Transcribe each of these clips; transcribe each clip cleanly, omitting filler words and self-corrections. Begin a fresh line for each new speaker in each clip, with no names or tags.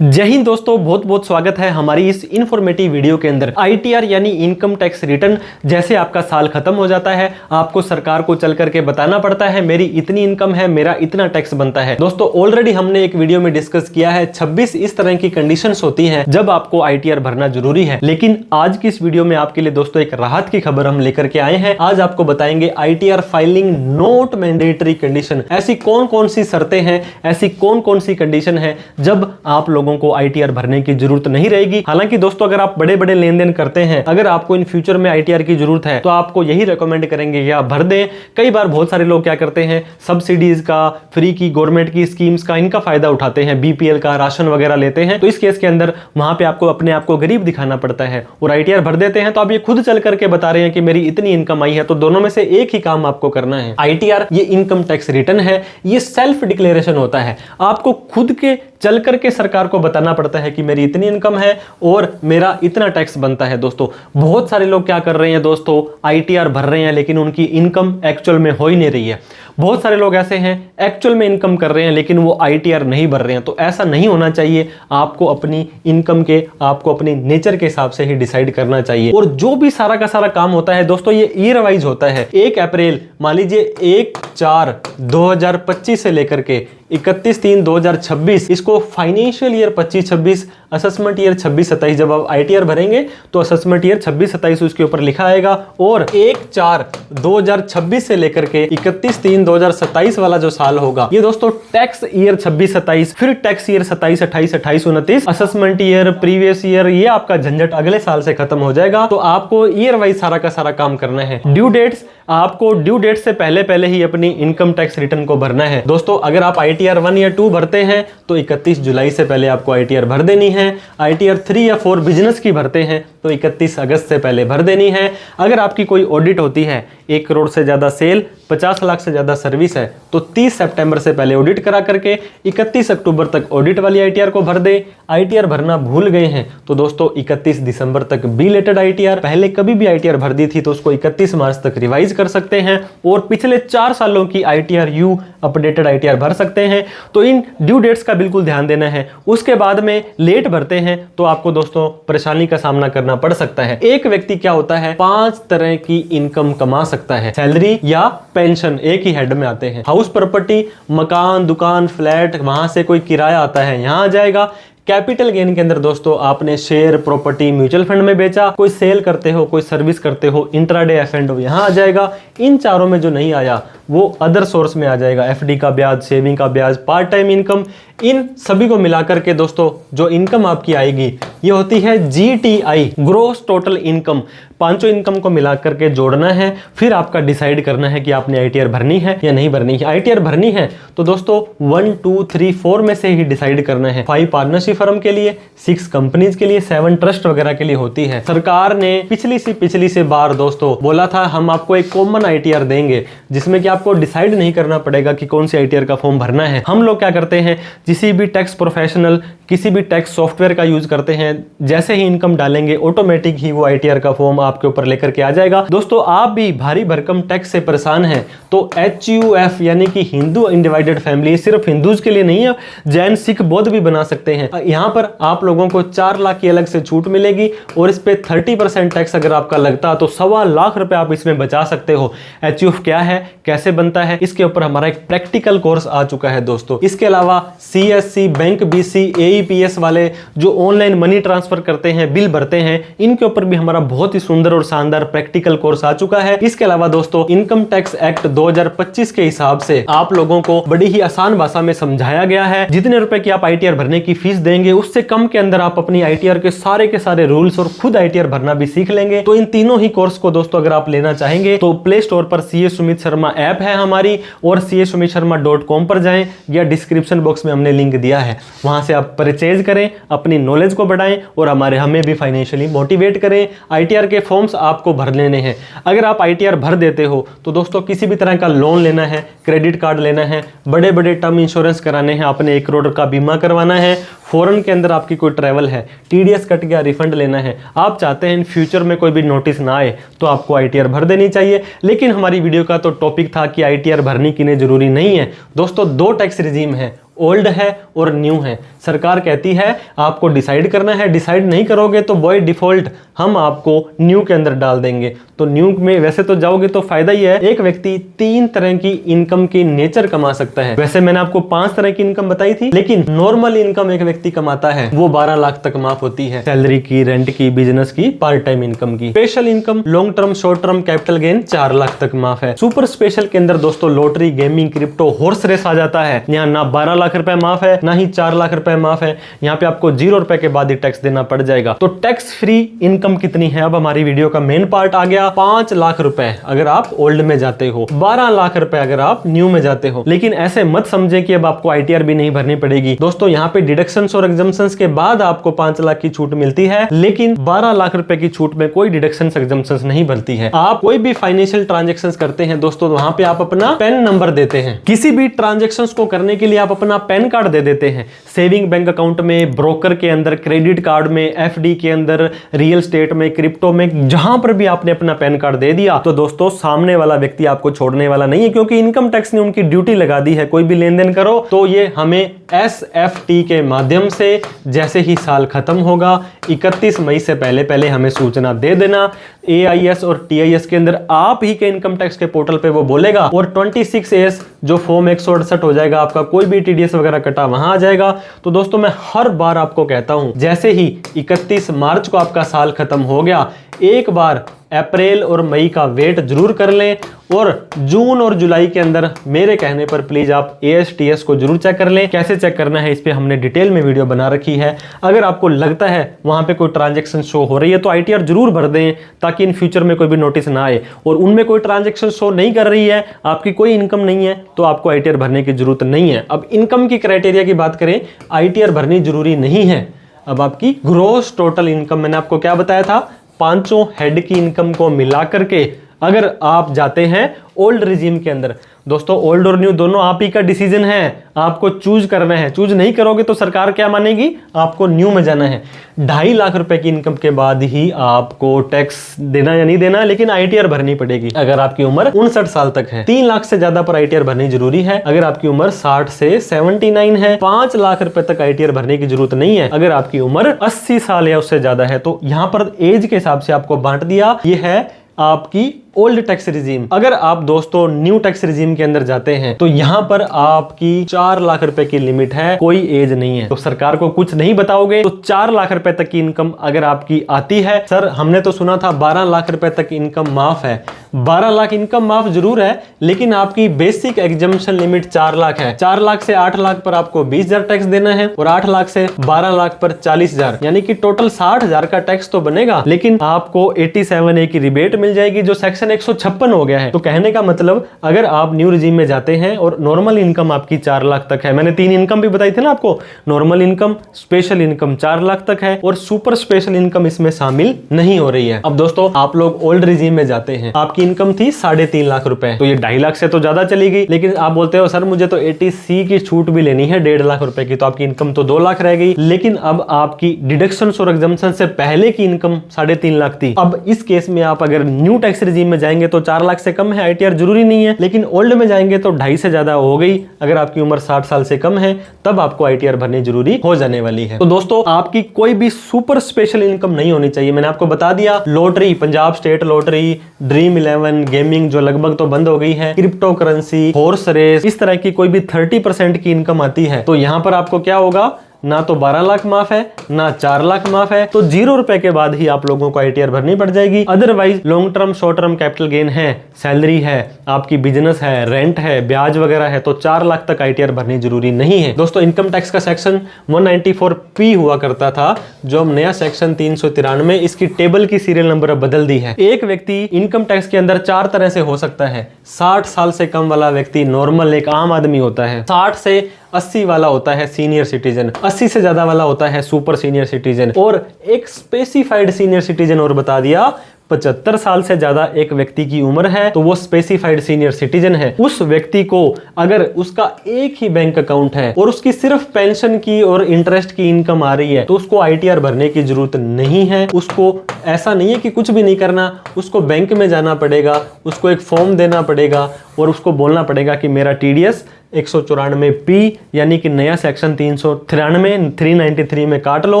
जय हिंद दोस्तों, बहुत बहुत स्वागत है हमारी इस इन्फॉर्मेटिव वीडियो के अंदर। आईटीआर यानी इनकम टैक्स रिटर्न, जैसे आपका साल खत्म हो जाता है आपको सरकार को चल करके बताना पड़ता है मेरी इतनी इनकम है, मेरा इतना टैक्स बनता है। दोस्तों ऑलरेडी हमने एक वीडियो में डिस्कस किया है 26 इस तरह की कंडीशंस होती हैं जब आपको आईटीआर भरना जरूरी है। लेकिन आज की इस वीडियो में आपके लिए दोस्तों एक राहत की खबर हम लेकर के आए हैं। आज आपको बताएंगे ITR filing not mandatory condition, ऐसी कौन कौन सी शर्तें हैं, ऐसी कौन कौन सी कंडीशन है जब आप लोगों को आईटीआर भरने की जरूरत नहीं रहेगी। हालांकि दोस्तों अगर आप बड़े बड़े लेन देन करते हैं, अगर आपको इन फ्यूचर में आईटीआर की जरूरत है तो आपको यही रेकमेंड करेंगे कि आप भर दें। कई बार बहुत सारे लोग क्या करते हैं, सब्सिडीज का, फ्री की, गवर्नमेंट की स्कीम्स का, इनका फायदा उठाते हैं, बीपीएल का राशन वगैरह लेते हैं। तो इस केस के अंदर वहां पे आपको अपने आप को गरीब दिखाना पड़ता है और आईटीआर भर देते हैं। तो आप ये खुद चल करके बता रहे हैं कि मेरी इतनी इनकम आई है, तो दोनों में से एक ही काम आपको करना है। आईटीआर ये इनकम टैक्स रिटर्न है, ये सेल्फ डिक्लेरेशन होता है। आपको खुद के चल करके सरकार को बताना पड़ता है कि मेरी इतनी इनकम है और मेरा इतना टैक्स बनता है। दोस्तों बहुत सारे लोग क्या कर रहे हैं दोस्तों, आईटीआर भर रहे हैं लेकिन उनकी इनकम एक्चुअल में हो ही नहीं रही है। बहुत सारे लोग ऐसे हैं एक्चुअल में इनकम कर रहे हैं लेकिन वो आईटीआर नहीं भर रहे हैं। तो ऐसा नहीं होना चाहिए। आपको अपनी इनकम के, आपको अपनी नेचर के हिसाब से ही डिसाइड करना चाहिए। और जो भी सारा का सारा काम होता है दोस्तों ये ईयर वाइज होता है। 1 अप्रैल मान लीजिए 1/4/2025 से लेकर के 31/3/2026, इसको फाइनेंशियल ईयर 25-26, असेसमेंट ईयर 26-27, जब आप आईटीआर भरेंगे तो असेसमेंट ईयर 26-27 उसके ऊपर लिखा आएगा। और 1/4/2026 से लेकर के 31/3/2027 वाला जो साल होगा ये दोस्तों टैक्स ईयर 26-27, फिर tax year 27-28, 28-29, assessment year, previous year, ये आपका झंझट अगले साल से खत्म हो जाएगा। तो आपको ईयर वाइज सारा का सारा काम करना है। ड्यू डेट्स, आपको ड्यू डेट से पहले ही अपनी इनकम टैक्स रिटर्न को भरना है। दोस्तों अगर आप आईटीआर 1 या 2 भरते हैं तो 31 जुलाई से पहले आपको आईटीआर भर देनी है। आईटीआर 3 या 4 बिजनेस की भरते हैं तो 31 अगस्त से पहले भर देनी है। अगर आपकी कोई ऑडिट होती है, 1 करोड़ से ज्यादा सेल, 50 लाख से ज्यादा सर्विस है, तो 30 सितंबर से पहले ऑडिट करा करके 31 अक्टूबर तक ऑडिट वाली आईटीआर को भर दे। आईटीआर भरना भूल गए हैं तो दोस्तों 31 दिसंबर तक बिलेटेड आईटीआर, पहले कभी भी आईटीआर भर दी थी तो उसको 31 मार्च तक रिवाइज कर सकते हैं और पिछले 4 सालों की आईटीआर यू अपडेटेड आईटीआर भर सकते हैं। तो इन ड्यू डेट्स का बिल्कुल ध्यान देना है। उसके बाद में लेट भरते हैं तो आपको दोस्तों परेशानी का सामना करना पड़ सकता है। एक व्यक्ति क्या होता है, 5 तरह की इनकम कमा सकता है। सैलरी या पेंशन एक ही हेड में आते हैं। हाउस प्रॉपर्टी, मकान, दुकान, फ्लैट, वहां से कोई किराया आता है, यहां आ जाएगा। कैपिटल गेन के अंदर दोस्तों आपने शेयर, प्रॉपर्टी, म्यूचुअल फंड में बेचा, कोई सेल करते हो, कोई सर्विस करते हो, इंट्राडे एफ&ओ, यहां आ जाएगा। इन चारों में जो नहीं आया वो अदर सोर्स में आ जाएगा। एफडी का ब्याज, सेविंग का ब्याज, पार्ट टाइम इनकम, इन सभी को मिलाकर के दोस्तों जो इनकम आपकी आएगी ये होती है जीटीआई, ग्रोस टोटल इनकम। पांचों इनकम को मिलाकर के जोड़ना है, फिर आपका डिसाइड करना है कि आपने आईटीआर भरनी है या नहीं भरनी है। आईटीआर भरनी है तो दोस्तों 1, 2, 3, 4 में से ही डिसाइड करना है। 5 पार्टनरशिप फर्म के लिए, 6 कंपनीज के लिए, 7 ट्रस्ट वगैरह के लिए होती है। सरकार ने पिछली से बार दोस्तों बोला था हम आपको एक कॉमन आईटीआर देंगे जिसमें कि आपको डिसाइड नहीं करना पड़ेगा कि कौन सी आईटीआर का फॉर्म भरना है। हम लोग क्या करते हैं, किसी भी टैक्स प्रोफेशनल, किसी भी टैक्स सॉफ्टवेयर का यूज करते हैं, जैसे ही इनकम डालेंगे ऑटोमेटिक ही वो आईटीआर का फॉर्म आपके ऊपर लेकर के आ जाएगा। दोस्तों आप भी भारी भरकम टैक्स से परेशान हैं तो HUF यानी कि हिंदू अनडिवाइडेड फैमिली, सिर्फ हिंदूज के लिए नहीं है, जैन, सिख, बौद्ध भी बना सकते हैं। यहाँ पर आप लोगों को 4 लाख की अलग से छूट मिलेगी और इस पे 30% टैक्स अगर आपका लगता तो 1.25 लाख रुपए आप इसमें बचा सकते हो। HUF क्या है, कैसे बनता है, इसके ऊपर हमारा एक प्रैक्टिकल कोर्स आ चुका है दोस्तों। इसके अलावा CSC, बैंक BC, AEPS वाले जो ऑनलाइन मनी ट्रांसफर करते हैं, बिल भरते हैं, इनके ऊपर भी हमारा बहुत ही सुंदर और शानदार प्रैक्टिकल कोर्स आ चुका है। इसके अलावा दोस्तों इनकम टैक्स एक्ट 2025 के हिसाब से आप लोगों को बड़ी ही आसान भाषा में समझाया गया है। जितने रुपए की आप आईटीआर भरने की फीस देंगे उससे कम के अंदर आप अपनी आईटीआर के सारे रूल्स और खुद आईटीआर भरना भी सीख लेंगे। तो इन तीनों ही कोर्स को दोस्तों अगर आप लेना चाहेंगे तो प्ले स्टोर पर CA सुमित शर्मा ऐप है हमारी और CASumitSharma.com पर जाएं या डिस्क्रिप्शन बॉक्स में हमने लिंक दिया है, वहां से आप परचेज करें, अपनी नॉलेज को बढ़ाएं और हमें भी फाइनेंशियली मोटिवेट करें। आईटीआर के फॉर्म्स आपको भर लेने हैं। अगर आप आईटीआर भर देते हो तो दोस्तों किसी भी तरह का लोन लेना है, क्रेडिट कार्ड लेना है, बड़े बड़े टर्म इंश्योरेंस कराने हैं, आपने 1 करोड़ का बीमा करवाना है, फॉरेन के अंदर आपकी कोई ट्रैवल है, TDS कट गया, रिफंड लेना है, आप चाहते हैं इन फ्यूचर में कोई भी नोटिस ना आए तो आपको आईटीआर भर देनी चाहिए। लेकिन हमारी वीडियो का तो टॉपिक था कि आईटीआर भरनी की जरूरी नहीं है। दोस्तों 2 टैक्स रिजीम है, ओल्ड है और न्यू है। सरकार कहती है आपको डिसाइड करना है, डिसाइड नहीं करोगे तो बाय डिफॉल्ट हम आपको न्यू के अंदर डाल देंगे। तो न्यू में वैसे तो जाओगे तो फायदा ही है, एक व्यक्ति 3 तरह की इनकम की नेचर कमा सकता है। वैसे मैंने आपको 5 तरह की इनकम बताई थी, लेकिन नॉर्मल इनकम एक व्यक्ति कमाता है वो 12 लाख तक माफ होती है, सैलरी की, रेंट की, बिजनेस की, पार्ट टाइम इनकम की। Special income, long term, short term, capital gain 4 lakh तक माफ है। सुपर स्पेशल के अंदर दोस्तों lottery, gaming, crypto, horse race आ जाता है। यहाँ ना 12 लाख रुपए माफ है, ना ही 4 लाख रुपए माफ है। यहाँ पे आपको 0 रुपए के बाद ही टैक्स देना पड़ जाएगा। तो टैक्स फ्री इनकम कितनी है, अब हमारी वीडियो का मेन पार्ट आ गया। 5 लाख रुपए अगर आप ओल्ड में जाते हो, 12 लाख रुपए अगर आप न्यू में जाते हो। लेकिन ऐसे मत समझे कि अब आपको ITR भी नहीं भरनी पड़ेगी। दोस्तों यहाँ पे डिडक्शंस और एग्जम्पशंस के बाद आपको 5 लाख की छूट मिलती है, लेकिन 12 लाख रुपए की छूट में कोई डिडक्शंस एग्जम्पशंस नहीं बनती है। आप कोई भी फाइनेंशियल ट्रांजैक्शंस करते हैं दोस्तों, वहां पे आप अपना पैन नंबर देते हैं। किसी भी ट्रांजैक्शंस को करने के लिए आप अपना पैन कार्ड दे देते हैं। सेविंग बैंक अकाउंट में, ब्रोकर के अंदर, क्रेडिट कार्ड में, FD के अंदर, रियल स्टेट में, क्रिप्टो में, जहां पर भी आपने अपना पैन कार्ड दे दिया तो दोस्तों सामने वाला व्यक्ति आपको छोड़ने वाला नहीं है, क्योंकि इनकम टैक्स ने उनकी ड्यूटी लगा दी है। कोई भी लेन देन करो तो ये हमें SFT के माध्यम से जैसे ही साल खत्म होगा 31 मई से पहले पहले हमें सूचना दे देना। AIS और TIS के अंदर आप ही के इनकम टैक्स के पोर्टल पे वो बोलेगा, और 26S जो फॉर्म 168 हो जाएगा आपका, कोई भी TDS वगैरह कटा वहां आ जाएगा। तो दोस्तों मैं हर बार आपको कहता हूं, जैसे ही 31 मार्च को आपका साल खत्म हो गया, एक बार अप्रैल और मई का वेट जरूर कर लें, और जून और जुलाई के अंदर मेरे कहने पर प्लीज आप ASTS को जरूर चेक कर लें। कैसे चेक करना है इस पे हमने डिटेल में वीडियो बना रखी है। अगर आपको लगता है वहां पे कोई ट्रांजैक्शन शो हो रही है तो ITR जरूर भर दें, ताकि इन फ्यूचर में कोई भी नोटिस ना आए। और उनमें कोई ट्रांजैक्शन शो नहीं कर रही है, आपकी कोई इनकम नहीं है, तो आपको ITR भरने की जरूरत नहीं है। अब इनकम की क्राइटेरिया की बात करें, ITR भरनी जरूरी नहीं है। अब आपकी ग्रोस टोटल इनकम, मैंने आपको क्या बताया था, 5 हेड की इनकम को मिला करके अगर आप जाते हैं ओल्ड रिजीम के अंदर, दोस्तों ओल्ड और न्यू दोनों आप ही का डिसीजन है, आपको चूज करना है। चूज नहीं करोगे तो सरकार क्या मानेगी, आपको न्यू में जाना है। 2.5 लाख रुपए की इनकम के बाद ही आपको टैक्स देना या नहीं देना, लेकिन ITR भरनी पड़ेगी अगर आपकी उम्र 59 साल तक है। 3 लाख से ज्यादा पर ITR भरनी जरूरी है अगर आपकी उम्र 60 से 79 है। 5 लाख रुपए तक ITR भरने की जरूरत नहीं है अगर आपकी उम्र 80 साल या उससे ज्यादा है। तो यहां पर एज के हिसाब से आपको बांट दिया। ये है आपकी ओल्ड टैक्स रिजीम। अगर आप दोस्तों न्यू टैक्स रिजीम के अंदर जाते हैं तो यहां पर आपकी 4 लाख रुपए की लिमिट है, कोई एज नहीं है। तो सरकार को कुछ नहीं बताओगे तो 4 लाख रुपए तक की इनकम अगर आपकी आती है, सर हमने तो सुना था 12 लाख रुपए तक इनकम माफ है। 12 लाख इनकम माफ जरूर है, लेकिन आपकी बेसिक एग्जम्पशन लिमिट 4 लाख है। 4 लाख से 8 लाख पर आपको 20,000 टैक्स देना है, और 8 लाख से 12 लाख पर 40,000, यानी कि टोटल 60,000 का टैक्स तो बनेगा, लेकिन आपको 87A की रिबेट मिल जाएगी जो सेक्शन 156 हो गया है। तो कहने का मतलब, अगर आप न्यू रिजीम में जाते हैं और नॉर्मल इनकम आपकी 4 लाख तक है, मैंने 3 इनकम भी बताई थी ना आपको, normal income, special income 4 lakh तक है, और सुपर स्पेशल इनकम इसमें शामिल नहीं हो रही है। अब दोस्तों आप लोग ओल्ड रिजीम में जाते हैं, आपकी इनकम थी 3.5 लाख रुपए, तो ये 2.5 लाख से तो ज्यादा चली गई, लेकिन आप बोलते हो सर मुझे तो 80C की छूट भी लेनी है 1.5 लाख रुपए की, तो आपकी इनकम तो 2 लाख रह गई। लेकिन अब आपकी डिडक्शन और एग्जम्पशन से पहले की इनकम 3.5 लाख थी। अब इस केस में आप अगर न्यू टैक्स रिजीम में जाएंगे तो 4 लाख से कम है, ITR जरूरी नहीं है। लेकिन ओल्ड में जाएंगे तो 2.5 से ज्यादा हो गई। अगर आपकी उम्र 60 साल से कम है तब आपको ITR भरनी जरूरी हो जाने वाली है। तो दोस्तों आपकी कोई भी सुपर स्पेशल इनकम नहीं होनी चाहिए। मैंने आपको बता दिया, lottery, Punjab state lottery, dream 11, gaming जो लगभग तो बंद हो गई है, क्रिप्टो करेंसी, हॉर्स रेस, इस तरह की कोई भी 30% की इनकम आती है तो यहां पर आपको क्या होगा, ना तो 12 लाख माफ है, ना 4 लाख माफ है, तो 0 रुपए के बाद ही आप लोगों को ITR भरनी पड़ जाएगी। Otherwise long term, short term, capital gain है, सैलरी है, आपकी बिजनेस है, रेंट है, ब्याज वगैरह है, तो 4 लाख तक ITR भरनी जरूरी नहीं है। दोस्तों इनकम टैक्स का सेक्शन 194P हुआ करता था, जो अब नया सेक्शन 393, इसकी टेबल की सीरियल नंबर बदल दी है। एक व्यक्ति इनकम टैक्स के अंदर 4 तरह से हो सकता है। 60 साल से कम वाला व्यक्ति नॉर्मल एक आम आदमी होता है, 60 से 80 वाला होता है सीनियर सिटीजन, 80 से ज्यादा वाला होता है सुपर सीनियर सिटीजन, और एक स्पेसिफाइड सीनियर सिटीजन और बता दिया, 75 साल से ज्यादा एक व्यक्ति की उम्र है तो वो स्पेसिफाइड सीनियर सिटीजन है। उस व्यक्ति को अगर उसका एक ही बैंक अकाउंट है और उसकी सिर्फ पेंशन की और इंटरेस्ट की इनकम आ रही है तो उसको ITR भरने की जरूरत नहीं है। उसको ऐसा नहीं है कि कुछ भी नहीं करना, उसको बैंक में जाना पड़ेगा, उसको एक फॉर्म देना पड़ेगा और उसको बोलना पड़ेगा कि मेरा TDS 194P यानी कि नया सेक्शन 393 में काट लो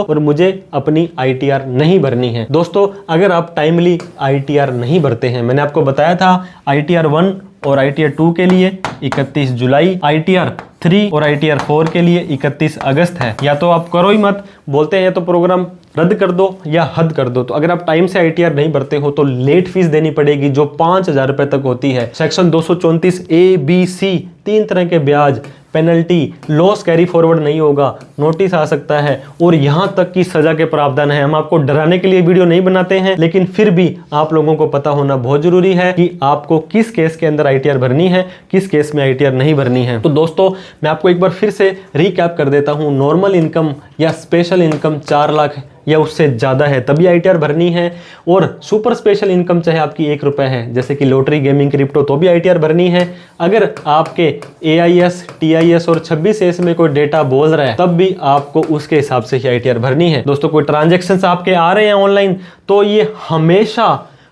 और मुझे अपनी ITR नहीं भरनी है। दोस्तों अगर आप टाइमली ITR नहीं भरते हैं, मैंने आपको बताया था ITR 1 और ITR 2 के लिए 31 जुलाई, ITR 3 और ITR 4 के लिए 31 अगस्त है। या तो आप करो ही मत, बोलते हैं तो प्रोग्राम रद्द कर दो या हद कर दो। तो अगर आप टाइम से ITR नहीं भरते हो तो लेट फीस देनी पड़ेगी जो 5,000 रुपए तक होती है। सेक्शन 234A-B-C 3 तरह के ब्याज, पेनल्टी, लॉस कैरी फॉरवर्ड नहीं होगा, नोटिस आ सकता है और यहां तक की सजा के प्रावधान है। हम आपको डराने के लिए वीडियो नहीं बनाते हैं, लेकिन फिर भी आप लोगों को पता होना बहुत जरूरी है कि आपको किस केस के अंदर ITR भरनी है, किस केस में ITR नहीं भरनी है। तो दोस्तों मैं आपको एक बार फिर से रिकैप कर देता हूं। नॉर्मल इनकम या स्पेशल इनकम 4 लाख या उससे ज़्यादा है तभी ITR भरनी है, और सुपर स्पेशल इनकम चाहे आपकी 1 रुपए है जैसे कि लॉटरी, गेमिंग, क्रिप्टो, तो भी ITR भरनी है। अगर आपके AIS, TIS और 26S में कोई डेटा बोल रहा है तब भी आपको उसके हिसाब से ही ITR भरनी है। दोस्तों कोई ट्रांजेक्शन्स आपके आ रहे हैं ऑनलाइन तो ये हमेशा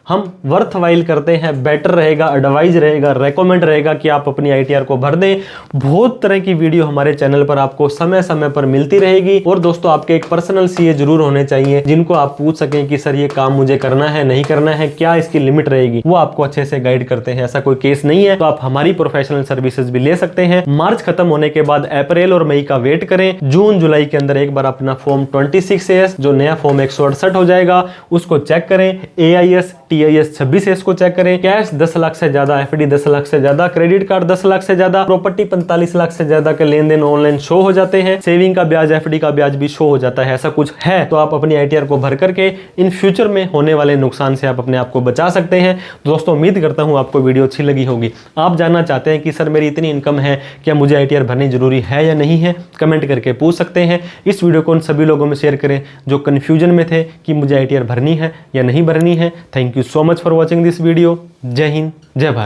हम वर्थ वाइल करते हैं, बेटर रहेगा, एडवाइज रहेगा, रेकमेंड रहेगा कि आप अपनी ITR को भर दें। बहुत तरह की वीडियो हमारे चैनल पर आपको समय समय पर मिलती रहेगी। और दोस्तों आपके एक पर्सनल CA जरूर होने चाहिए जिनको आप पूछ सकें कि सर ये काम मुझे करना है, नहीं करना है, क्या इसकी लिमिट रहेगी, वो आपको अच्छे से गाइड करते हैं। ऐसा कोई केस नहीं है तो आप हमारी प्रोफेशनल सर्विसेज भी ले सकते हैं। मार्च खत्म होने के बाद अप्रैल और मई का वेट करें, जून जुलाई के अंदर एक बार अपना फॉर्म 26S जो नया फॉर्म 168 हो जाएगा उसको चेक करें। AIS, TIS 26S को चेक करें। कैश 10 लाख से ज्यादा, FD 10 लाख से ज्यादा, क्रेडिट कार्ड 10 लाख से ज्यादा, प्रॉपर्टी 45 लाख से ज्यादा के लेन देन ऑनलाइन शो हो जाते हैं। सेविंग का ब्याज, FD का ब्याज भी शो हो जाता है। ऐसा कुछ है तो आप अपनी ITR को भर करके इन फ्यूचर में होने वाले नुकसान से आप अपने आप को बचा सकते हैं। दोस्तों उम्मीद करता हूं आपको वीडियो अच्छी लगी होगी। आप जानना चाहते हैं कि सर मेरी इतनी इनकम है, क्या मुझे ITR भरनी जरूरी है या नहीं है, कमेंट करके पूछ सकते हैं। इस वीडियो को उन सभी लोगों में शेयर करें जो कंफ्यूजन में थे कि मुझे ITR भरनी है या नहीं भरनी है। Thank you so much for watching this video. जय हिंद, जय भारत।